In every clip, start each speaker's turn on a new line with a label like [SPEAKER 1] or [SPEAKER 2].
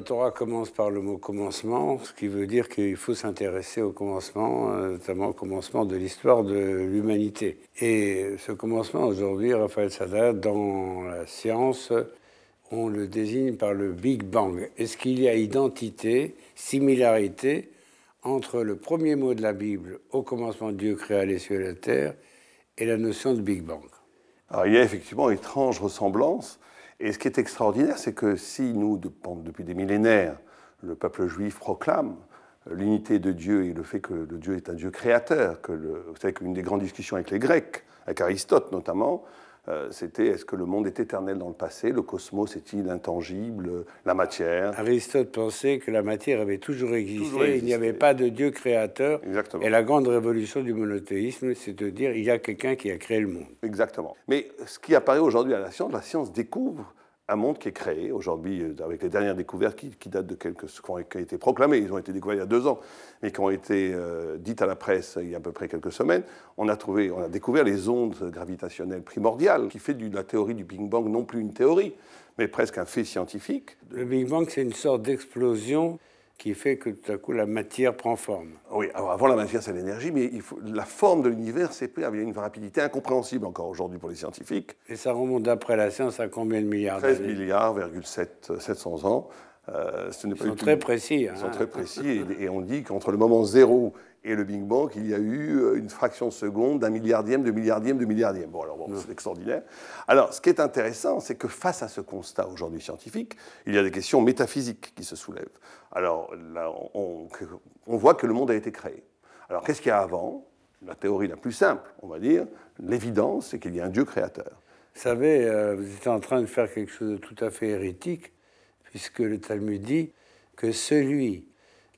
[SPEAKER 1] Torah commence par le mot commencement, ce qui veut dire qu'il faut s'intéresser au commencement, notamment au commencement de l'histoire de l'humanité. Et ce commencement, aujourd'hui, Raphaël Sadat, dans la science, on le désigne par le Big Bang. Est-ce qu'il y a identité, similarité entre le premier mot de la Bible, au commencement Dieu créa les cieux et la terre, et la notion de Big Bang?
[SPEAKER 2] Alors, il y a effectivement une étrange ressemblance. Et ce qui est extraordinaire, c'est que si nous, depuis des millénaires, le peuple juif proclame l'unité de Dieu et le fait que le Dieu est un Dieu créateur, vous savez qu'une des grandes discussions avec les Grecs, avec Aristote notamment, c'était est-ce que le monde est éternel dans le passé, le cosmos est-il intangible, la matière.
[SPEAKER 1] Aristote pensait que la matière avait toujours existé, il n'y avait pas de Dieu créateur.
[SPEAKER 2] Exactement.
[SPEAKER 1] Et la grande révolution du monothéisme, c'est de dire il y a quelqu'un qui a créé le monde.
[SPEAKER 2] Exactement. Mais ce qui apparaît aujourd'hui à la science découvre un monde qui est créé aujourd'hui avec les dernières découvertes qui datent de qui ont été proclamées. Ils ont été découverts il y a 2 ans, mais qui ont été dites à la presse il y a à peu près quelques semaines. On a découvert les ondes gravitationnelles primordiales, qui fait de la théorie du Big Bang non plus une théorie, mais presque un fait scientifique.
[SPEAKER 1] Le Big Bang, c'est une sorte d'explosion qui fait que tout à coup la matière prend forme.
[SPEAKER 2] Oui, alors avant la matière, c'est l'énergie, mais la forme de l'univers s'est pris avec une rapidité incompréhensible encore aujourd'hui pour les scientifiques.
[SPEAKER 1] Et ça remonte d'après la science à combien de milliards d'années?
[SPEAKER 2] 13 milliards, 700 ans.
[SPEAKER 1] Ils sont très précis.
[SPEAKER 2] Ils sont très précis, et on dit qu'entre le moment zéro et le Big Bang, il y a eu une fraction de seconde d'un milliardième, de milliardième, de milliardième. Bon, alors bon, c'est extraordinaire. Alors, ce qui est intéressant, c'est que face à ce constat aujourd'hui scientifique, il y a des questions métaphysiques qui se soulèvent. Alors, là, on voit que le monde a été créé. Alors, qu'est-ce qu'il y a avant? La théorie la plus simple, on va dire, l'évidence, c'est qu'il y a un Dieu créateur.
[SPEAKER 1] Vous savez, vous êtes en train de faire quelque chose de tout à fait hérétique, puisque le Talmud dit que celui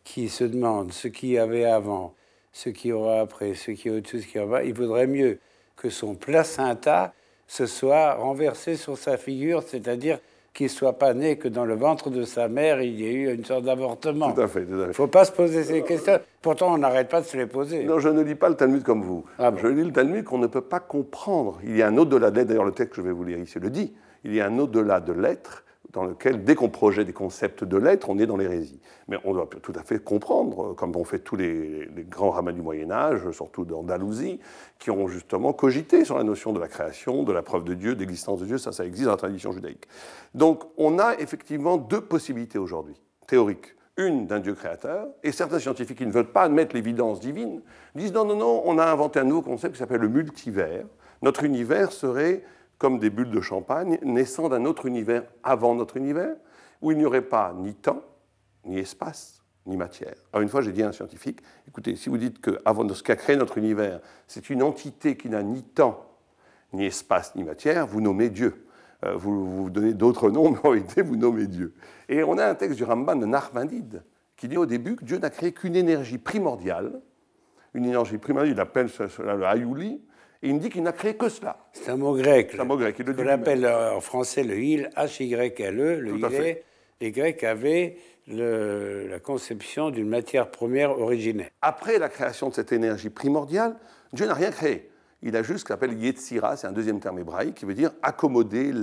[SPEAKER 1] qui se demande ce qu'il y avait avant, ce qu'il y aura après, ce qu'il y a au-dessus, ce qu'il y aura, il vaudrait mieux que son placenta se soit renversé sur sa figure, c'est-à-dire qu'il ne soit pas né que dans le ventre de sa mère, il y a eu une sorte d'avortement.
[SPEAKER 2] Tout à fait, tout à fait.
[SPEAKER 1] Il ne faut pas se poser ces questions. Pourtant, on n'arrête pas de se les poser.
[SPEAKER 2] Non, je ne lis pas le Talmud comme vous.
[SPEAKER 1] Ah bon.
[SPEAKER 2] Je lis le Talmud qu'on ne peut pas comprendre. Il y a un au-delà de l'être, d'ailleurs le texte que je vais vous lire ici le dit, il y a un au-delà de l'être dans lequel, dès qu'on projette des concepts de l'être, on est dans l'hérésie. Mais on doit tout à fait comprendre, comme ont fait tous les grands rabbins du Moyen-Âge, surtout d'Andalousie, qui ont justement cogité sur la notion de la création, de la preuve de Dieu, de l'existence de Dieu, ça existe dans la tradition judaïque. Donc on a effectivement 2 possibilités aujourd'hui, théoriques. Une d'un Dieu créateur, et certains scientifiques qui ne veulent pas admettre l'évidence divine disent non, non, non, on a inventé un nouveau concept qui s'appelle le multivers. Notre univers serait comme des bulles de champagne, naissant d'un autre univers avant notre univers, où il n'y aurait pas ni temps, ni espace, ni matière. Alors une fois, j'ai dit à un scientifique, écoutez, si vous dites que avant de ce qu'a créé notre univers, c'est une entité qui n'a ni temps, ni espace, ni matière, vous nommez Dieu. Vous donnez d'autres noms, mais en réalité, vous nommez Dieu. Et on a un texte du Ramban de Nachmanides qui dit au début que Dieu n'a créé qu'une énergie primordiale, il appelle cela le Hayuli, et il me dit qu'il n'a créé que cela.
[SPEAKER 1] C'est un mot grec.
[SPEAKER 2] C'est un mot grec.
[SPEAKER 1] On appelle en français le il, H-Y-L-E, le il. Les Grecs avaient la conception d'une matière première originaire.
[SPEAKER 2] Après la création de cette énergie primordiale, Dieu n'a rien créé. Il a juste ce qu'on appelle Yetzira, c'est un deuxième terme hébraïque qui veut dire accommoder.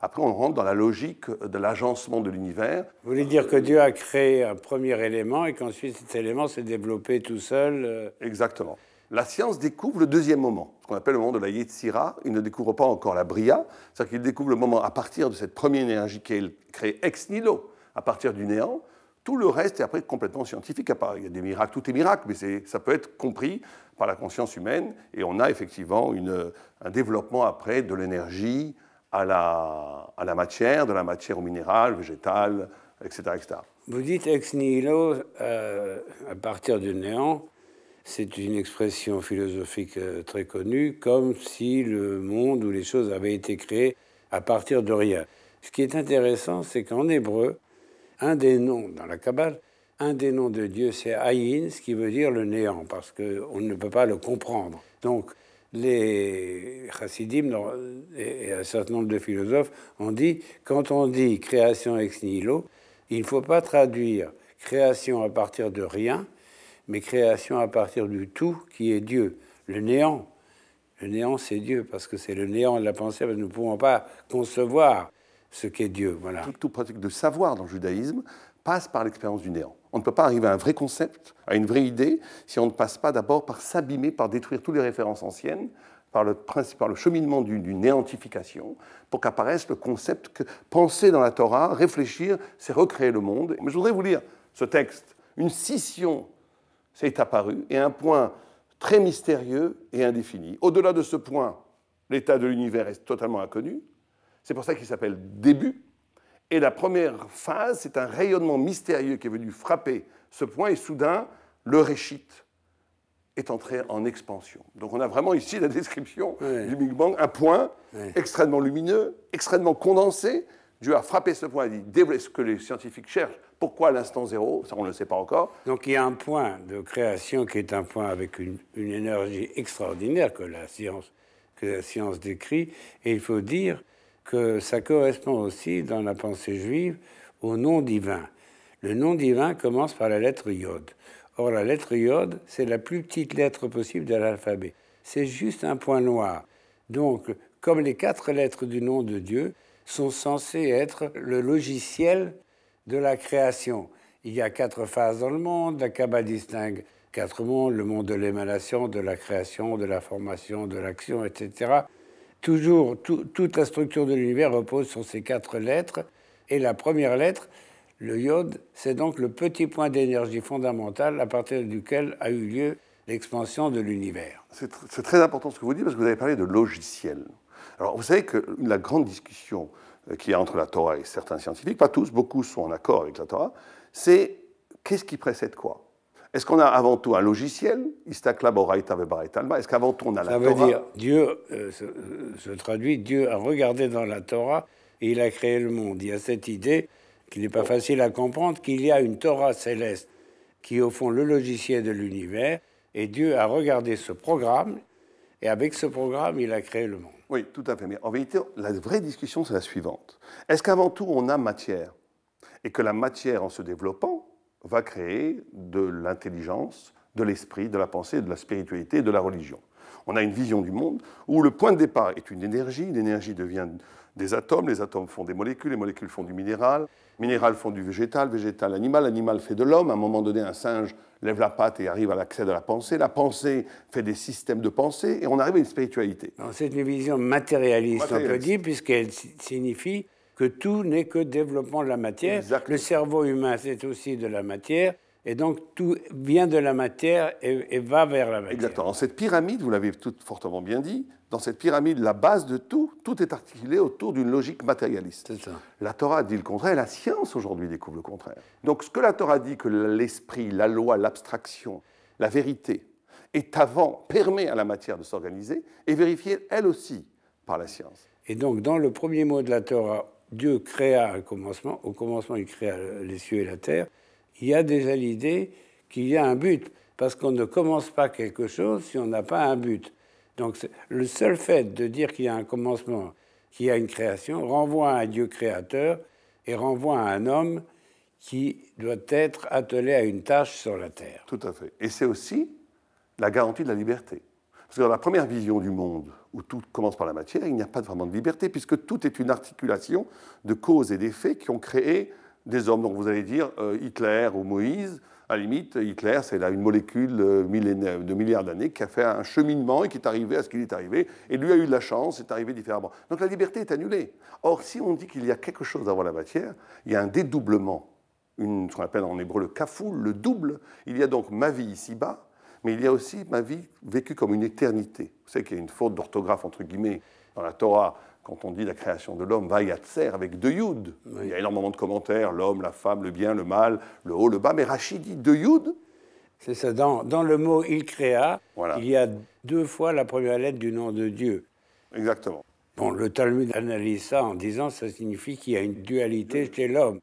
[SPEAKER 2] Après, on rentre dans la logique de l'agencement de l'univers.
[SPEAKER 1] Vous voulez dire que Dieu a créé un premier élément et qu'ensuite cet élément s'est développé tout seul
[SPEAKER 2] Exactement. La science découvre le deuxième moment, ce qu'on appelle le moment de la Yetzira. Il ne découvre pas encore la Bria, c'est-à-dire qu'il découvre le moment à partir de cette première énergie qui est créée ex nihilo, à partir du néant. Tout le reste est après complètement scientifique. Il y a des miracles, tout est miracle, mais ça peut être compris par la conscience humaine. Et on a effectivement un développement après de l'énergie à la matière, de la matière au minéral, végétal, etc., etc.
[SPEAKER 1] Vous dites ex nihilo à partir du néant. C'est une expression philosophique très connue, comme si le monde ou les choses avaient été créées à partir de rien. Ce qui est intéressant, c'est qu'en hébreu, un des noms, dans la Kabbale, un des noms de Dieu, c'est Ayin, ce qui veut dire le néant, parce qu'on ne peut pas le comprendre. Donc, les chassidim et un certain nombre de philosophes ont dit, quand on dit création ex nihilo, il ne faut pas traduire création à partir de rien, mais création à partir du tout qui est Dieu. Le néant, c'est Dieu, parce que c'est le néant de la pensée, parce que nous ne pouvons pas concevoir ce qu'est Dieu. Voilà.
[SPEAKER 2] Toute pratique de savoir dans le judaïsme passe par l'expérience du néant. On ne peut pas arriver à un vrai concept, à une vraie idée, si on ne passe pas d'abord par s'abîmer, par détruire toutes les références anciennes, par le cheminement d'une néantification, pour qu'apparaisse le concept que penser dans la Torah, réfléchir, c'est recréer le monde. Mais je voudrais vous lire ce texte. Une scission s'est apparue, et un point très mystérieux et indéfini. Au-delà de ce point, l'état de l'univers est totalement inconnu. C'est pour ça qu'il s'appelle début. Et la première phase, c'est un rayonnement mystérieux qui est venu frapper ce point, et soudain, le réchit est entré en expansion. Donc on a vraiment ici la description du Big Bang, un point extrêmement lumineux, extrêmement condensé. Dieu a frappé ce point et dit, ce que les scientifiques cherchent, pourquoi l'instant zéro, ça on ne le sait pas encore.
[SPEAKER 1] Donc il y a un point de création qui est un point avec une énergie extraordinaire que la science décrit, et il faut dire que ça correspond aussi dans la pensée juive au nom divin. Le nom divin commence par la lettre Yod. Or, la lettre Yod, c'est la plus petite lettre possible de l'alphabet. C'est juste un point noir. Donc, comme les 4 lettres du nom de Dieu sont censées être le logiciel de la création. Il y a 4 phases dans le monde. La Kabbale distingue 4 mondes, le monde de l'émanation, de la création, de la formation, de l'action, etc. Toujours, toute la structure de l'univers repose sur ces 4 lettres. Et la première lettre, le Yod, c'est donc le petit point d'énergie fondamentale à partir duquel a eu lieu l'expansion de l'univers.
[SPEAKER 2] C'est très important ce que vous dites, parce que vous avez parlé de logiciel. Alors, vous savez que la grande discussion qu'il y a entre la Torah et certains scientifiques, pas tous, beaucoup sont en accord avec la Torah, c'est qu'est-ce qui précède quoi? Est-ce qu'on a avant tout un logiciel, Istakla Boraita Vebaraita Alma? Est-ce qu'avant tout on a la Torah?
[SPEAKER 1] Ça veut dire, Dieu se traduit, Dieu a regardé dans la Torah et il a créé le monde. Il y a cette idée qui n'est pas facile à comprendre, qu'il y a une Torah céleste qui est au fond le logiciel de l'univers, et Dieu a regardé ce programme, et avec ce programme, il a créé le monde.
[SPEAKER 2] Oui, tout à fait. Mais en vérité, la vraie discussion, c'est la suivante. Est-ce qu'avant tout, on a matière? Et que la matière, en se développant, va créer de l'intelligence, de l'esprit, de la pensée, de la spiritualité, de la religion. On a une vision du monde où le point de départ est une énergie, l'énergie devient des atomes, les atomes font des molécules, les molécules font du minéral, le minéral font du végétal, végétal l'animal, l'animal fait de l'homme. À un moment donné, un singe lève la patte et arrive à l'accès de la pensée fait des systèmes de pensée, et on arrive à une spiritualité.
[SPEAKER 1] C'est une vision matérialiste, on peut dire, puisqu'elle signifie que tout n'est que développement de la matière. Exactement. Le cerveau humain, c'est aussi de la matière, et donc tout vient de la matière et va vers la matière.
[SPEAKER 2] Exactement. Cette pyramide, vous l'avez tout fortement bien dit, dans cette pyramide, la base de tout est articulé autour d'une logique matérialiste.
[SPEAKER 1] C'est ça.
[SPEAKER 2] La Torah dit le contraire, la science aujourd'hui découvre le contraire. Donc ce que la Torah dit, que l'esprit, la loi, l'abstraction, la vérité permet à la matière de s'organiser, est vérifiée elle aussi par la science.
[SPEAKER 1] Et donc dans le premier mot de la Torah, Dieu créa un commencement, au commencement il créa les cieux et la terre, il y a déjà l'idée qu'il y a un but, parce qu'on ne commence pas quelque chose si on n'a pas un but. Donc le seul fait de dire qu'il y a un commencement, qu'il y a une création, renvoie à un Dieu créateur et renvoie à un homme qui doit être attelé à une tâche sur la terre.
[SPEAKER 2] Tout à fait. Et c'est aussi la garantie de la liberté. Parce que dans la première vision du monde, où tout commence par la matière, il n'y a pas vraiment de liberté, puisque tout est une articulation de causes et d'effets qui ont créé des hommes. Donc vous allez dire Hitler ou Moïse, à la limite, Hitler, c'est là une molécule de milliards d'années qui a fait un cheminement et qui est arrivé à ce qu'il est arrivé. Et lui a eu de la chance, c'est arrivé différemment. Donc la liberté est annulée. Or, si on dit qu'il y a quelque chose avant la matière, il y a un dédoublement, ce qu'on appelle en hébreu le kafoul, le double. Il y a donc ma vie ici-bas, mais il y a aussi ma vie vécue comme une éternité. Vous savez qu'il y a une faute d'orthographe, entre guillemets, dans la Torah, quand on dit la création de l'homme, Vayatser, avec 2 yud. Oui. Il y a énormément de commentaires, l'homme, la femme, le bien, le mal, le haut, le bas, mais Rachid dit 2 yud.
[SPEAKER 1] C'est ça, dans le mot « il créa
[SPEAKER 2] voilà. »,
[SPEAKER 1] il y a 2 fois la première lettre du nom de Dieu.
[SPEAKER 2] Exactement.
[SPEAKER 1] Bon, le Talmud analyse ça en disant que ça signifie qu'il y a une dualité chez l'homme.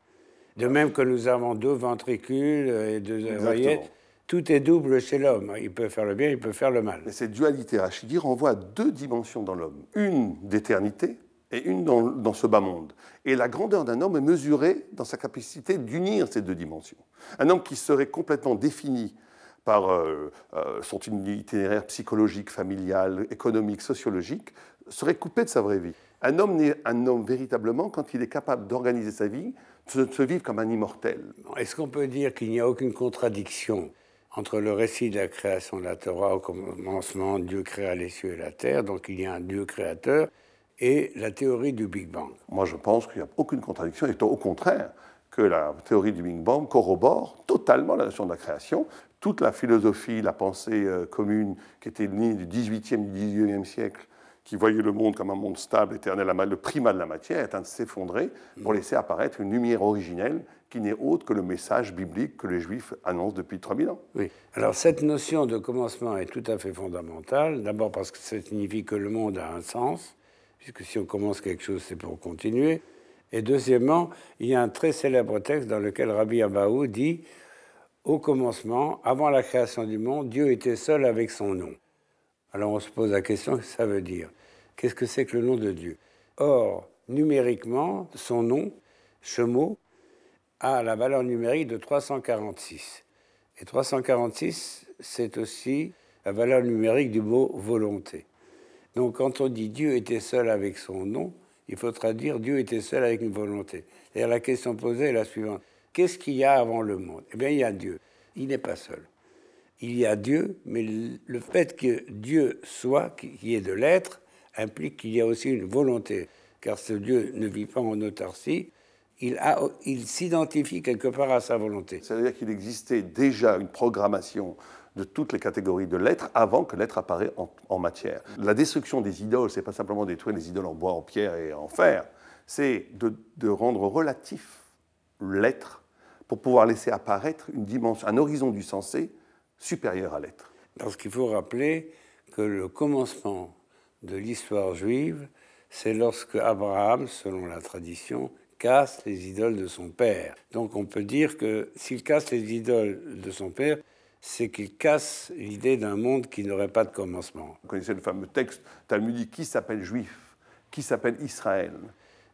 [SPEAKER 1] De même que nous avons 2 ventricules et 2 oreillettes, tout est double chez l'homme. Il peut faire le bien, il peut faire le mal.
[SPEAKER 2] Mais cette dualité rachidi renvoie à 2 dimensions dans l'homme. Une d'éternité et une dans ce bas monde. Et la grandeur d'un homme est mesurée dans sa capacité d'unir ces 2 dimensions. Un homme qui serait complètement défini par son itinéraire psychologique, familial, économique, sociologique, serait coupé de sa vraie vie. Un homme n'est un homme véritablement quand il est capable d'organiser sa vie, de se vivre comme un immortel.
[SPEAKER 1] Est-ce qu'on peut dire qu'il n'y a aucune contradiction entre le récit de la création de la Torah, au commencement, Dieu créa les cieux et la terre, donc il y a un Dieu créateur, et la théorie du Big Bang?
[SPEAKER 2] Moi, je pense qu'il n'y a aucune contradiction, et au contraire, que la théorie du Big Bang corrobore totalement la notion de la création. Toute la philosophie, la pensée commune qui était née du XVIIIe, du XIXe siècle, qui voyait le monde comme un monde stable, éternel, le primat de la matière, est en train de s'effondrer pour laisser apparaître une lumière originelle qui n'est autre que le message biblique que les Juifs annoncent depuis 3000 ans.
[SPEAKER 1] Oui. Alors cette notion de commencement est tout à fait fondamentale, d'abord parce que ça signifie que le monde a un sens, puisque si on commence quelque chose, c'est pour continuer. Et deuxièmement, il y a un très célèbre texte dans lequel Rabbi Abahu dit « Au commencement, avant la création du monde, Dieu était seul avec son nom. » Alors on se pose la question, qu'est-ce que ça veut dire? Qu'est-ce que c'est que le nom de Dieu? Or, numériquement, son nom, Shemo, a la valeur numérique de 346. Et 346, c'est aussi la valeur numérique du mot volonté. Donc quand on dit Dieu était seul avec son nom, il faut traduire Dieu était seul avec une volonté. C'est-à-dire la question posée est la suivante. Qu'est-ce qu'il y a avant le monde? Eh bien, il y a Dieu. Il n'est pas seul. Il y a Dieu, mais le fait que Dieu soit, qui est de l'être, implique qu'il y a aussi une volonté. Car ce Dieu ne vit pas en autarcie, il s'identifie quelque part à sa volonté.
[SPEAKER 2] C'est-à-dire qu'il existait déjà une programmation de toutes les catégories de l'être avant que l'être apparaît en matière. La destruction des idoles, c'est pas simplement détruire les idoles en bois, en pierre et en fer, c'est de rendre relatif l'être pour pouvoir laisser apparaître une dimension, un horizon du sensé supérieur à l'être.
[SPEAKER 1] Parce qu'il faut rappeler que le commencement de l'histoire juive, c'est lorsque Abraham, selon la tradition, casse les idoles de son père. Donc on peut dire que s'il casse les idoles de son père, c'est qu'il casse l'idée d'un monde qui n'aurait pas de commencement.
[SPEAKER 2] Vous connaissez le fameux texte talmudique qui s'appelle juif, qui s'appelle Israël.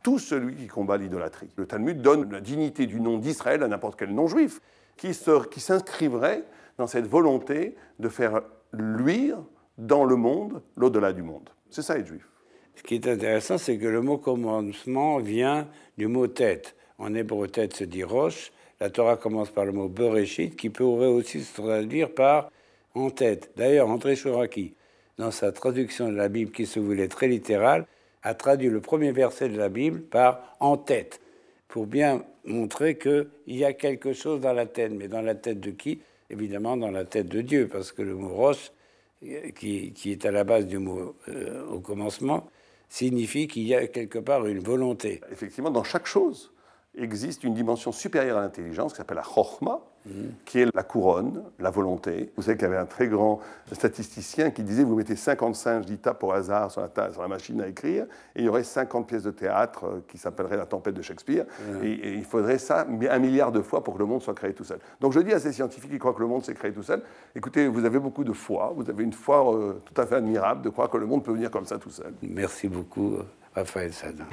[SPEAKER 2] Tout celui qui combat l'idolâtrie. Le Talmud donne la dignité du nom d'Israël à n'importe quel nom juif, qui s'inscrivrait dans cette volonté de faire luire dans le monde l'au-delà du monde. C'est ça être juif.
[SPEAKER 1] Ce qui est intéressant, c'est que le mot commencement vient du mot tête. En hébreu, tête se dit roche. La Torah commence par le mot Bereshit, qui pourrait aussi se traduire par en tête. D'ailleurs, André Chouraki, dans sa traduction de la Bible qui se voulait très littérale, a traduit le premier verset de la Bible par en tête, pour bien montrer qu'il y a quelque chose dans la tête. Mais dans la tête de qui? Évidemment, dans la tête de Dieu, parce que le mot roche, qui est à la base du mot au commencement, signifie qu'il y a quelque part une volonté.
[SPEAKER 2] Effectivement, dans chaque chose existe une dimension supérieure à l'intelligence qui s'appelle la chokhma, qui est la couronne, la volonté. Vous savez qu'il y avait un très grand statisticien qui disait vous mettez 50 singes d'Itap au hasard sur la machine à écrire et il y aurait 50 pièces de théâtre qui s'appelleraient La Tempête de Shakespeare. Et il faudrait ça 1 milliard de fois pour que le monde soit créé tout seul. Donc je dis à ces scientifiques qui croient que le monde s'est créé tout seul, écoutez, vous avez beaucoup de foi, vous avez une foi tout à fait admirable de croire que le monde peut venir comme ça tout seul.
[SPEAKER 1] Merci beaucoup, Raphaël Sadin.